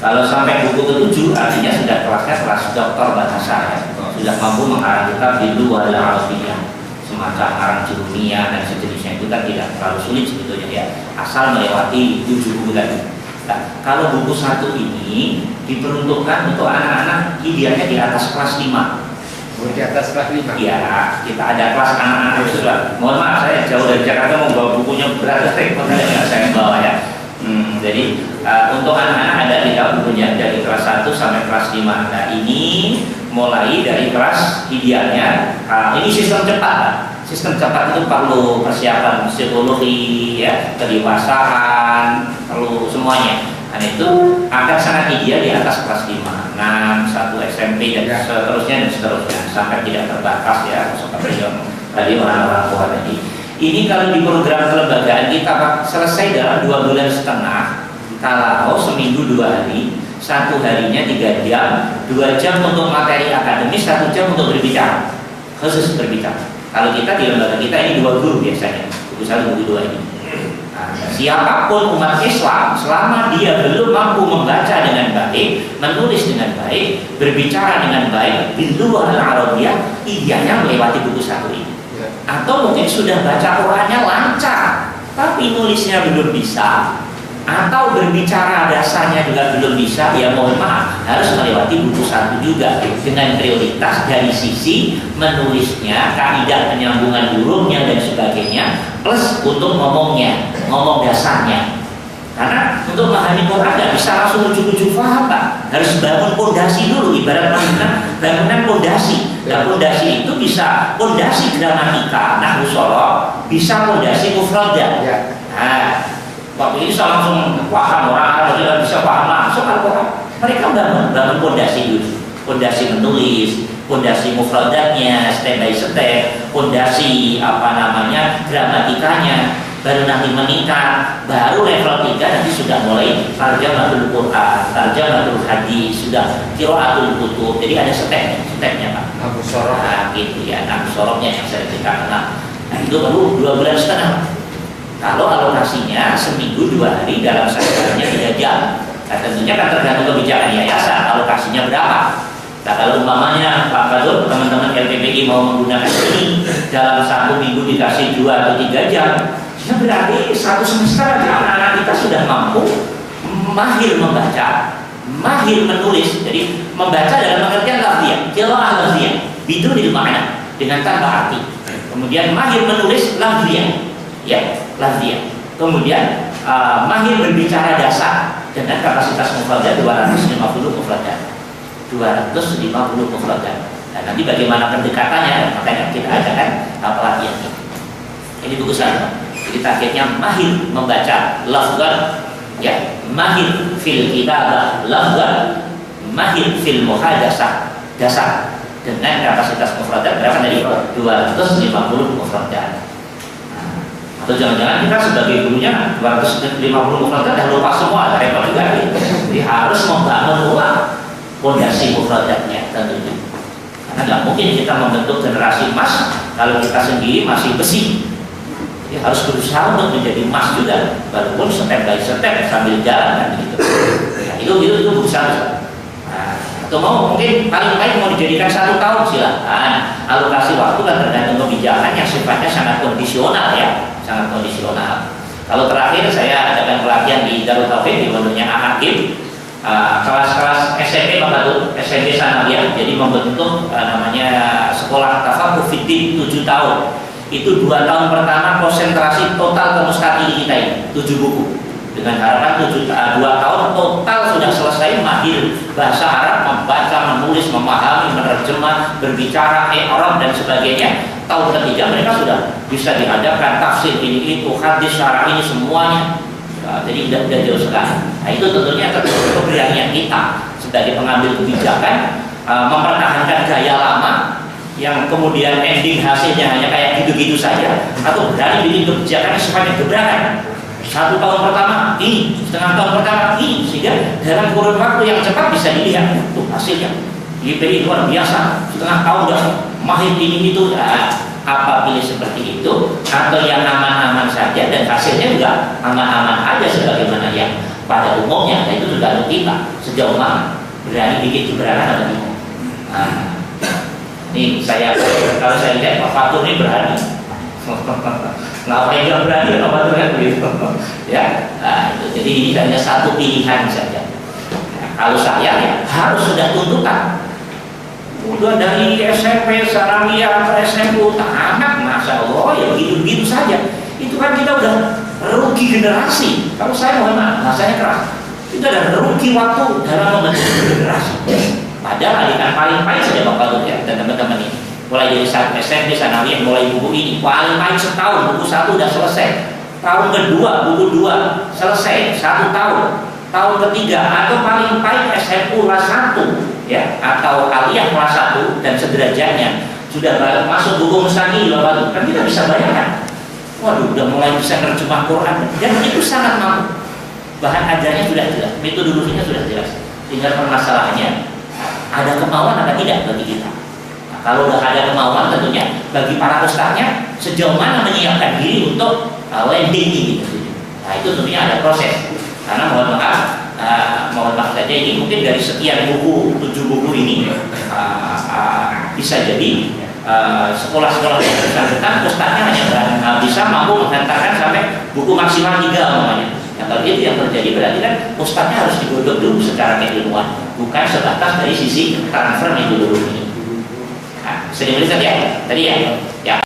Kalau sampai buku ke-7 artinya sudah kelasnya kelas doktor bahasa ya. Sudah mampu mengarang kita bilu wal arabiyah, semacam arang jurumiyah dan sejenisnya, itu kan tidak terlalu sulit sebetulnya ya, asal melewati 7 buku tadi. Nah, kalau buku 1 ini diperuntukkan untuk anak-anak idealnya di atas kelas 5. Di atas kelas 5? Iya, kita ada kelas anak-anak sudah. Mohon maaf saya jauh dari Jakarta mau bawa bukunya berat, makanya saya bawa ya. Jadi untuk anak-anak ada di dalam bukunya dari kelas 1 sampai kelas 5. Nah ini mulai dari kelas idealnya. Ini sistem cepat, Pak. Sistem cepat itu perlu persiapan psikologi, ya, kedewasaan, perlu semuanya. Dan itu akan sangat ideal di atas kelas 5, 6, 1 SMP dan seterusnya sampai tidak terbatas ya seperti yang tadi orang-orang tua tadi. Ini kalau di program kelembagaan kita Pak, selesai dalam 2,5 bulan. Kalau seminggu 2 hari, 1 harinya 3 jam, 2 jam untuk materi akademis, 1 jam untuk berbicara, khusus berbicara. Kalau kita di lembaga kita ini 2 guru biasanya, buku 1, buku 2 ini. Nah, siapapun umat Islam, selama dia belum mampu membaca dengan baik, menulis dengan baik, berbicara dengan baik, bilughah al-arabiyah, idealnya melewati buku 1 ini. Atau mungkin sudah baca Qurannya lancar, tapi nulisnya belum bisa, atau berbicara dasarnya juga belum bisa, ya mohon maaf, harus melewati buku 1 juga dengan prioritas dari sisi menulisnya, kaidah penyambungan hurufnya dan sebagainya, plus untuk ngomong dasarnya. Karena untuk memahami Quran tidak bisa langsung ujuk-ujuk paham Pak, harus bangun pondasi dulu, ibarat bangunan pondasi. Dan pondasi itu bisa pondasi gramatika, nahwu shoroh, bisa pondasi mufradat. Nah, waktu ini saya langsung paham, orang Arab juga bisa paham langsung Al-Quran. Mereka bangun pondasi dulu, pondasi menulis, pondasi mufradatnya, step by step, pondasi gramatikanya, baru nanti meningkat, baru level 3 nanti sudah mulai tarjamatul Quran, tarjamatul hadis, sudah qiraatul kutub. Jadi ada stepnya Pak. Nahwu shoroh. Nah, gitu ya, nahwu shorohnya yang saya ceritakan. Nah, itu baru 2,5 bulan. Kalau alokasinya seminggu 2 hari dalam 1 harinya 3 jam. Nah, tentunya kan tergantung kebijakan yayasan, alokasinya berapa. Nah, kalau umpamanya Pak Badul, teman-teman LPPI mau menggunakan ini dalam 1 minggu dikasih 2 atau 3 jam, ya berarti 1 semester aja anak-anak kita sudah mampu mahir membaca, mahir menulis. Jadi membaca dalam pengertian lafziyah, qiraah lafziyah, bidunil ma'na, dengan tanpa arti. Kemudian mahir menulis lafziyah, ya, lafziyah. Kemudian mahir berbicara dasar dengan kapasitas mufradat 250 mufradat. 250 mufradat. Nah, nanti bagaimana pendekatannya, makanya kita adakan pelatihan ini. Ini buku saya. Jadi targetnya mahir membaca lafzan, ya, mahir fil kitabah lafzan, mahir fil muhadatsah dasar dengan kapasitas mufradat berapa tadi? 250 mufradat. Atau jangan-jangan kita sebagai gurunya 250 mufradat dah lupa semua, repot juga. Jadi harus membangun ulang fondasi mufradatnya tentunya. Karena tidak mungkin kita membentuk generasi emas kalau kita sendiri masih besi. Jadi harus berusaha untuk menjadi emas juga, walaupun step by step sambil jalan kan gitu. Nah, itu berusaha. Nah, atau mungkin paling baik mau dijadikan 1 tahun silakan. Alokasi waktu kan tergantung kebijakan yang sifatnya sangat kondisional ya, sangat kondisional. Kalau terakhir saya adakan pelatihan di Darut Taufik di pondoknya Hakim. Kelas-kelas SMP Pak Batu, SMP Sanawiyah, jadi membentuk namanya sekolah tafakuh fiddin 7 tahun. Itu 2 tahun pertama konsentrasi total ke mustaqil kita ini 7 buku. Dengan harapan 2 tahun total sudah selesai mahir bahasa Arab, membaca, menulis, memahami, menerjemah, berbicara, i'rab dan sebagainya. Tahun ketiga mereka sudah bisa dihadapkan tafsir ini itu, hadis, syarah ini semuanya. Jadi udah jauh sekali. Nah, itu tentunya keberanian kita sebagai pengambil kebijakan mempertahankan gaya lama yang kemudian ending hasilnya hanya kayak gitu-gitu saja, atau berani bikin kebijakan yang sifatnya gebrakan. 1 tahun pertama ini, setengah tahun pertama ini, sehingga dalam kurun waktu yang cepat bisa dilihat tuh hasilnya. IPI luar biasa, setengah tahun udah mahir ini itu. Apa pilih seperti itu, atau yang aman-aman saja dan hasilnya juga aman-aman aja sebagaimana yang pada umumnya. Nah, itu juga kita sejauh mana berani bikin gebrakan atau tidak. Nah, ini kalau saya lihat Pak Fatur ini berani. Nah, apa yang berani Pak Fatur kan begitu. Ya, nah, itu. Jadi ini hanya satu pilihan saja. Nah, kalau saya ya harus sudah tuntutan. Udah dari SMP, Sanawiyah, ke SMU, tamat, Masya Allah, ya begitu-begitu saja. Itu kan kita udah rugi generasi. Kalau saya mohon maaf, bahasanya keras. Itu ada rugi waktu dalam membentuk generasi. Padahal alikan paling pahit saja Bapak Tuh ya, dan teman-teman ini. Mulai dari SMP, Sanawiyah, mulai buku ini, paling pahit setahun, buku 1 udah selesai. Tahun kedua, buku 2 selesai, 1 tahun. Tahun ketiga atau paling pahit SMU kelas 1 ya, atau aliyah kelas 1 dan sederajatnya sudah masuk buku mustaqil Bapak Tuh. Kan kita bisa bayangkan. Waduh, udah mulai bisa terjemah Quran dan itu sangat mampu. Bahan ajarnya sudah jelas, metodologinya sudah jelas. Tinggal permasalahannya ada kemauan atau tidak bagi kita. Nah, kalau udah ada kemauan tentunya bagi para ustaznya sejauh mana menyiapkan diri untuk landing ini. Nah, itu tentunya ada proses. Karena mohon maaf saja ini mungkin dari sekian buku, 7 buku ini bisa jadi sekolah-sekolah yang bersangkutan ustaznya hanya bisa mampu menghantarkan sampai buku maksimal 3 namanya. Nah, kalau itu yang terjadi berarti kan ustaznya harus digodok dulu secara keilmuan, bukan sebatas dari sisi transfer metodologi. Nah, bisa dilihat ya tadi ya.